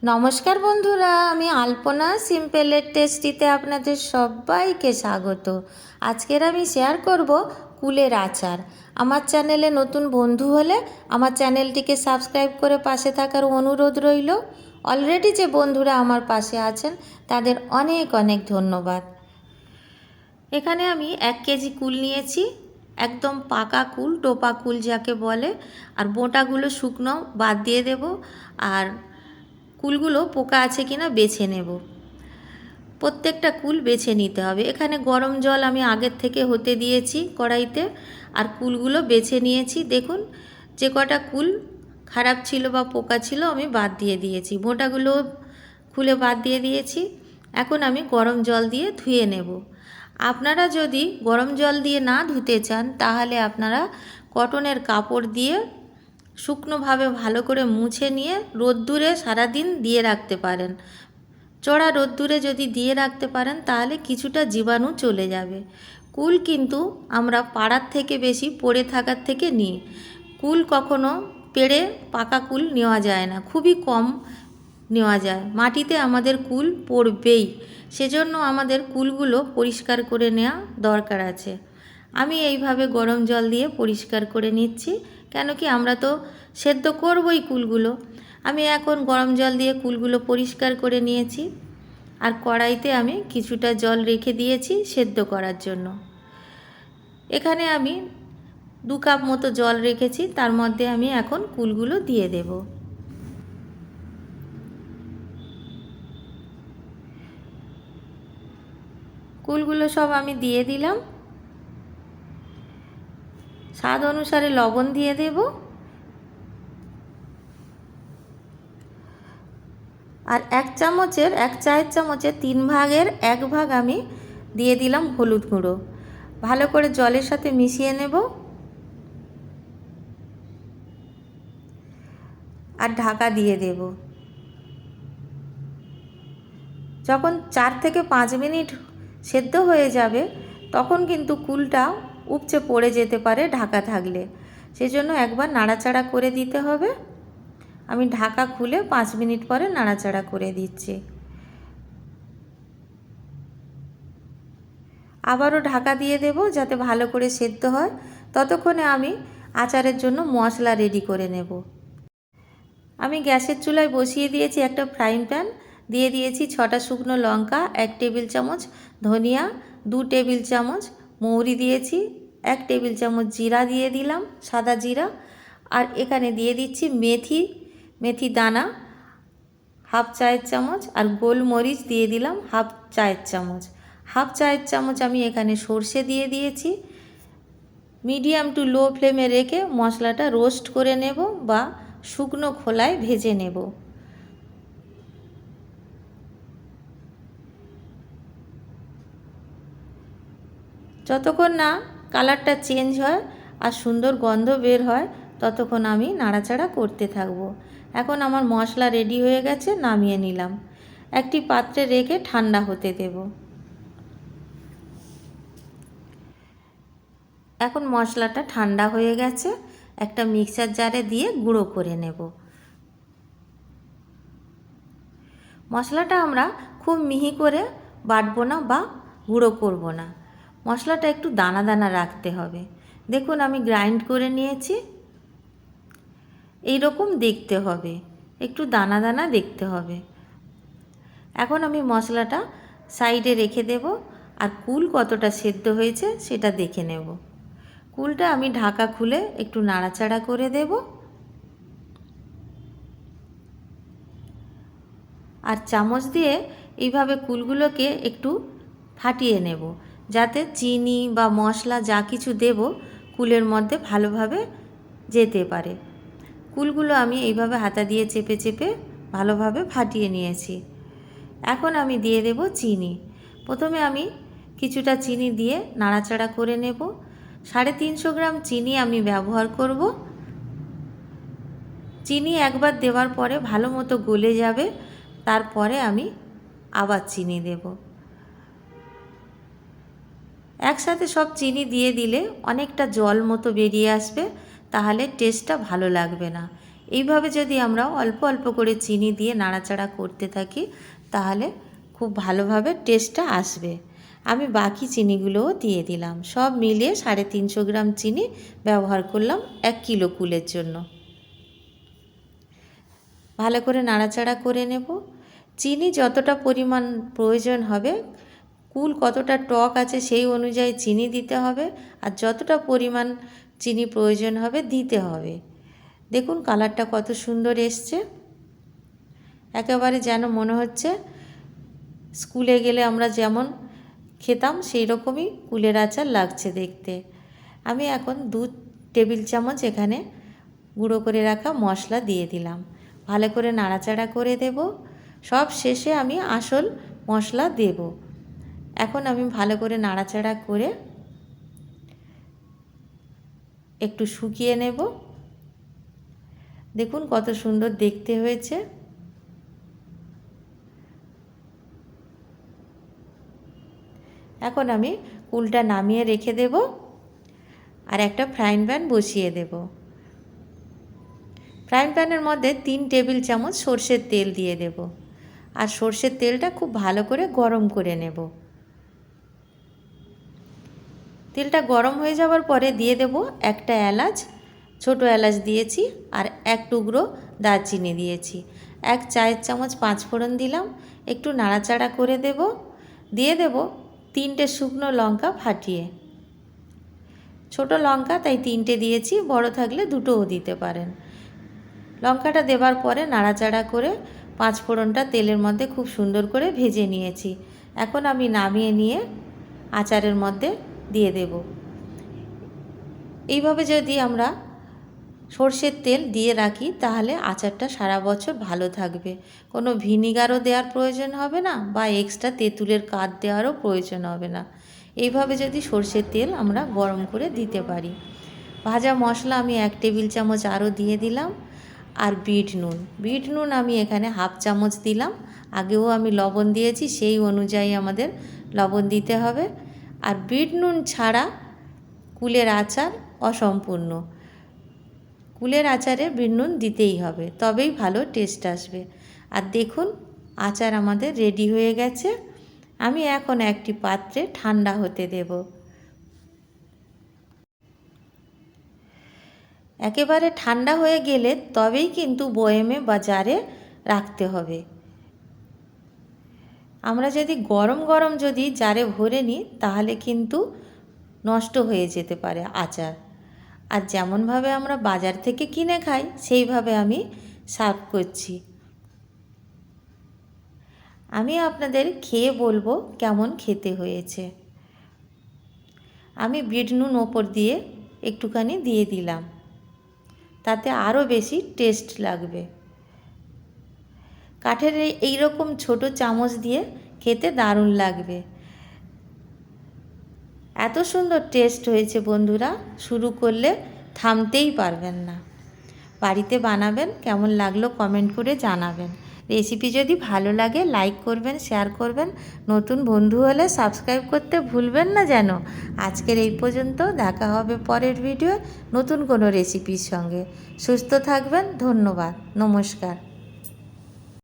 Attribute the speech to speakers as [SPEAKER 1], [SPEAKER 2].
[SPEAKER 1] নমস্কার বন্ধুরা, আমি আলপনা সিম্পলের টেস্টিতে আপনাদের সবাইকে স্বাগত। আজকের আমি শেয়ার করব কুলের আচার। আমার চ্যানেলে নতুন বন্ধু হলে আমার চ্যানেলটিকে সাবস্ক্রাইব করে পাশে থাকার অনুরোধ রইল। অলরেডি যে বন্ধুরা আমার পাশে আছেন তাদের অনেক অনেক ধন্যবাদ। এখানে আমি 1 কেজি কুল নিয়েছি, একদম পাকা কুল, টোপা কুল যাকে বলে। আর বোঁটাগুলো শুকনো বাদ দিয়ে দেব, আর কুলগুলো পোকা আছে কিনা বেছে নেব। প্রত্যেকটা কুল বেছে নিতে হবে। এখানে গরম জল আমি আগের থেকে হতে দিয়েছি কড়াইতে, আর কুলগুলো বেছে নিয়েছি। দেখুন, যে কটা কুল খারাপ ছিল বা পোকা ছিল আমি বাদ দিয়ে দিয়েছি, বোঁটাগুলো খুলে বাদ দিয়ে দিয়েছি। এখন আমি গরম জল দিয়ে ধুয়ে নেব। আপনারা যদি গরম জল দিয়ে না ধুতে চান তাহলে আপনারা কটনের কাপড় দিয়ে শুকনোভাবে ভালো করে মুছে নিয়ে রোদ্দুরে সারাদিন দিয়ে রাখতে পারেন। চড়া রোদ্দুরে যদি দিয়ে রাখতে পারেন তাহলে কিছুটা জীবাণু চলে যাবে। কুল কিন্তু আমরা পাড়ার থেকে বেশি পড়ে থাকার থেকে নিই। কুল কখনো পেড়ে পাকা কুল নেওয়া যায় না, খুবই কম নেওয়া যায়। মাটিতে আমাদের কুল পড়বেই, সেজন্য আমাদের কুলগুলো পরিষ্কার করে নেওয়া দরকার আছে। আমি এইভাবে গরম জল দিয়ে পরিষ্কার করে নিচ্ছি, কেন কি আমরা তো সেদ্ধ করবই কুলগুলো। আমি এখন গরম জল দিয়ে কুলগুলো পরিষ্কার করে নিয়েছি, আর কড়াইতে আমি কিছুটা জল রেখে দিয়েছি সেদ্ধ করার জন্য। এখানে আমি 2 কাপ মতো জল রেখেছি, তার মধ্যে আমি এখন কুলগুলো দিয়ে দেব। কুলগুলো সব আমি দিয়ে দিলাম। স্বাদ অনুসারে লবণ দিয়ে দেব, আর 1 চায়ের চামচের 3 ভাগের 1 ভাগ আমি দিয়ে দিলাম হলুদ গুঁড়ো। ভালো করে জলের সাথে মিশিয়ে নেব, আর ঢাকা দিয়ে দেব। যখন 4 থেকে 5 মিনিট সেদ্ধ হয়ে যাবে তখন কিন্তু কুলটা উপচে পড়ে যেতে পারে ঢাকা থাকলে, সেজন্য একবার নাড়াচাড়া করে দিতে হবে। আমি ঢাকা খুলে 5 মিনিট পরে নাড়াচাড়া করে দিচ্ছি। আবারও ঢাকা দিয়ে দেব যাতে ভালো করে সেদ্ধ হয়। ততক্ষণে আমি আচারের জন্য মশলা রেডি করে নেব। আমি গ্যাসের চুলায় বসিয়ে দিয়েছি একটা ফ্রাইং প্যান, দিয়ে দিয়েছি 6টা শুকনো লঙ্কা, 1 টেবিল চামচ ধনিয়া, 2 টেবিল চামচ মৌরি দিয়েছি, 1 টেবিল চামচ জিরা দিয়ে দিলাম, সাদা জিরা। আর এখানে দিয়ে দিচ্ছি মেথি দানা হাফ চায়ের চামচ, আর গোলমরিচ দিয়ে দিলাম হাফ চায়ের চামচ। হাফ চায়ের চামচ আমি এখানে সর্ষে দিয়ে দিয়েছি। মিডিয়াম টু লো ফ্লেমে রেখে মশলাটা রোস্ট করে নেব বা শুকনো খোলায় ভেজে নেব। যতক্ষণ না কালারটা চেঞ্জ হয় আর সুন্দর গন্ধ বের হয় ততক্ষণ আমি নাড়াচাড়া করতে থাকবো। এখন আমার মশলা রেডি হয়ে গেছে, নামিয়ে নিলাম। একটি পাত্রে রেখে ঠান্ডা হতে দেব। এখন মশলাটা ঠান্ডা হয়ে গেছে, একটা মিক্সার জারে দিয়ে গুঁড়ো করে নেব। মশলাটা আমরা খুব মিহি করে বাটবো না বা গুঁড়ো করব না, মশলাটা একটু দানা দানা রাখতে হবে। দেখুন আমি গ্রাইন্ড করে নিয়েছি, এই রকম দেখতে হবে, একটু দানা দানা দেখতে হবে। এখন আমি মশলাটা সাইডে রেখে দেব, আর কুল কতটা সেদ্ধ হয়েছে সেটা দেখে নেব। কুলটা আমি ঢাকা খুলে একটু নাড়াচাড়া করে দেব, আর চামচ দিয়ে এইভাবে কুলগুলোকে একটু ফাটিয়ে নেব, যাতে চিনি বা মশলা যা কিছু দেব কুলের মধ্যে ভালোভাবে যেতে পারে। কুলগুলো আমি এইভাবে হাতা দিয়ে চেপে চেপে ভালোভাবে ফাটিয়ে নিয়েছি। এখন আমি দিয়ে দেব চিনি। প্রথমে আমি কিছুটা চিনি দিয়ে নাড়াচাড়া করে নেব। 350 গ্রাম চিনি আমি ব্যবহার করব। চিনি একবার দেওয়ার পরে ভালো মতো গলে যাবে, তারপরে আমি আবার চিনি দেব। একসাথে সব চিনি দিয়ে দিলে অনেকটা জল মতো বেরিয়ে আসবে, তাহলে টেস্টটা ভালো লাগবে না। এইভাবে যদি আমরা অল্প অল্প করে চিনি দিয়ে নাড়াচাড়া করতে থাকি তাহলে খুব ভালোভাবে টেস্টটা আসবে। আমি বাকি চিনিগুলোও দিয়ে দিলাম। সব মিলিয়ে 350 গ্রাম চিনি ব্যবহার করলাম 1 কিলো কুলের জন্য। ভালো করে নাড়াচাড়া করে নেব। চিনি যতটা পরিমাণ প্রয়োজন হবে, কুল কতটা টক আছে সেই অনুযায়ী চিনি দিতে হবে, আর যতটা পরিমাণ চিনি প্রয়োজন হবে দিতে হবে। দেখুন কালারটা কত সুন্দর এসছে, একেবারে যেন মনে হচ্ছে স্কুলে গেলে আমরা যেমন খেতাম সেই রকমই কুলের আচার লাগছে দেখতে। আমি এখন 2 টেবিল চামচ এখানে গুঁড়ো করে রাখা মশলা দিয়ে দিলাম। ভালো করে নাড়াচাড়া করে দেব। সব শেষে আমি আসল মশলা দেব। এখন আমি ভালো করে নাড়াচাড়া করে একটু শুকিয়ে নেব। দেখুন কত সুন্দর দেখতে হয়েছে। এখন আমি কুলটা নামিয়ে রেখে দেব আর একটা ফ্রাইং প্যান বসিয়ে দেব। ফ্রাইং প্যানের মধ্যে 3 টেবিল চামচ সর্ষের তেল দিয়ে দেব, আর সর্ষের তেলটা খুব ভালো করে গরম করে নেব। তেলটা গরম হয়ে যাওয়ার পরে দিয়ে দেব একটা এলাচ, ছোট এলাচ দিয়েছি, আর 1 টুকরো দারচিনি দিয়েছি। 1 চায়ের চামচ 5 ফোড়ন দিলাম, একটু নাড়াচাড়া করে দেব। দিয়ে দেব 3টে শুকনো লঙ্কা ফাটিয়ে। ছোট লঙ্কা তাই 3টে দিয়েছি, বড় থাকলে 2টোও দিতে পারেন। লঙ্কাটা দেবার পরে নাড়াচাড়া করে 5 ফোড়নটা তেলের মধ্যে খুব সুন্দর করে ভেজে নিয়েছি। এখন আমি নামিয়ে নিয়ে আচারের মধ্যে দিয়ে দেব। এইভাবে যদি আমরা সর্ষের তেল দিয়ে রাখি তাহলে আচারটা সারা বছর ভালো থাকবে। কোনো ভিনিগারও দেওয়ার প্রয়োজন হবে না বা এক্সট্রা তেঁতুলের কাঠ দেওয়ারও প্রয়োজন হবে না। এইভাবে যদি সর্ষের তেল আমরা গরম করে দিতে পারি। ভাজা মশলা আমি 1 টেবিল চামচ আরও দিয়ে দিলাম। আর বিট নুন আমি এখানে 1/2 চামচ দিলাম। আগেও আমি লবণ দিয়েছি, সেই অনুযায়ী আমাদের লবণ দিতে হবে। আর বিট নুন ছাড়া কুলের আচার অসম্পূর্ণ। কুলের আচারে বিট নুন দিতেই হবে, তবেই ভালো টেস্ট আসবে। আর দেখুন আচার আমাদের রেডি হয়ে গেছে। আমি এখন একটি পাত্রে ঠান্ডা হতে দেব। একেবারে ঠান্ডা হয়ে গেলে তবেই কিন্তু বয়েমে বা জারে রাখতে হবে। আমরা যদি গরম গরম যদি জারে ভরে নিই তাহলে কিন্তু নষ্ট হয়ে যেতে পারে আচার। আর যেমনভাবে আমরা বাজার থেকে কিনে খাই সেইভাবে আমি সার্ভ করছি। আমি আপনাদের খেয়ে বলবো কেমন খেতে হয়েছে। আমি বিট নুন ওপর দিয়ে একটুখানি দিয়ে দিলাম, তাতে আরও বেশি টেস্ট লাগবে। কাঠের এই রকম ছোট চামচ দিয়ে খেতে দারুণ লাগবে। এত সুন্দর টেস্ট হয়েছে বন্ধুরা, শুরু করলে থামতেই পারবেন না। বাড়িতে বানাবেন, কেমন লাগলো কমেন্ট করে জানাবেন। রেসিপি যদি ভালো লাগে লাইক করবেন, শেয়ার করবেন। নতুন বন্ধু হলে সাবস্ক্রাইব করতে ভুলবেন না যেন। আজকের এই পর্যন্ত, দেখা হবে পরের ভিডিও নতুন কোনো রেসিপির সঙ্গে। সুস্থ থাকবেন, ধন্যবাদ, নমস্কার।